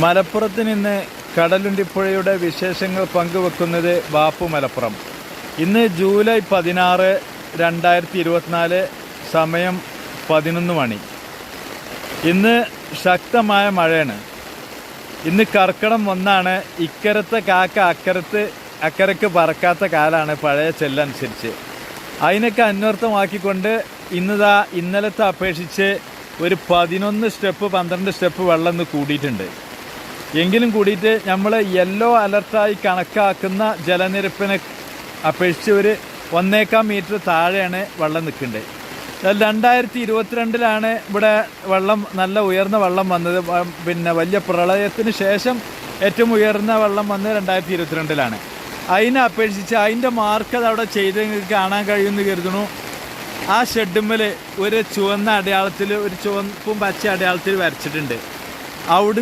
മലപ്പുറത്ത് നിന്ന് കടലുണ്ടിപ്പുഴയുടെ വിശേഷങ്ങൾ പങ്കുവെക്കുന്നത് ബാപ്പു മലപ്പുറം. ഇന്ന് ജൂലൈ 16, 2024, സമയം 11 മണി. ഇന്ന് ശക്തമായ മഴയാണ്. ഇന്ന് കർക്കിടം 1. ഇക്കരത്തെ കാക്ക അക്കരക്ക് പറക്കാത്ത കാലാണ് പഴയ ചെല്ലനുസരിച്ച്. അതിനൊക്കെ അന്വർത്ഥമാക്കിക്കൊണ്ട് ഇന്നലത്തെ അപേക്ഷിച്ച് ഒരു 11 സ്റ്റെപ്പ് 12 സ്റ്റെപ്പ് വെള്ളം ഇന്ന് കൂടിയിട്ടുണ്ട്. എങ്കിലും കൂടിയിട്ട് നമ്മൾ യെല്ലോ അലർട്ടായി കണക്കാക്കുന്ന ജലനിരപ്പിനെ അപേക്ഷിച്ച് ഒരു 1.25 മീറ്റർ താഴെയാണ് വെള്ളം നിൽക്കേണ്ടത്. 2022 ഇവിടെ വെള്ളം നല്ല ഉയർന്ന വെള്ളം വന്നത്. പിന്നെ വലിയ പ്രളയത്തിന് ശേഷം ഏറ്റവും ഉയർന്ന വെള്ളം വന്നത് 2022. അതിനെ അപേക്ഷിച്ച് അതിൻ്റെ മാർക്ക് അത് അവിടെ ചെയ്ത് നിങ്ങൾക്ക് കാണാൻ കഴിയുമെന്ന് കരുതുന്നു. ആ ഷെഡുമ്മൽ ഒരു ചുവന്ന അടയാളത്തിൽ, ഒരു ചുവപ്പും പച്ച അടയാളത്തിൽ വരച്ചിട്ടുണ്ട്. അവിടുന്ന്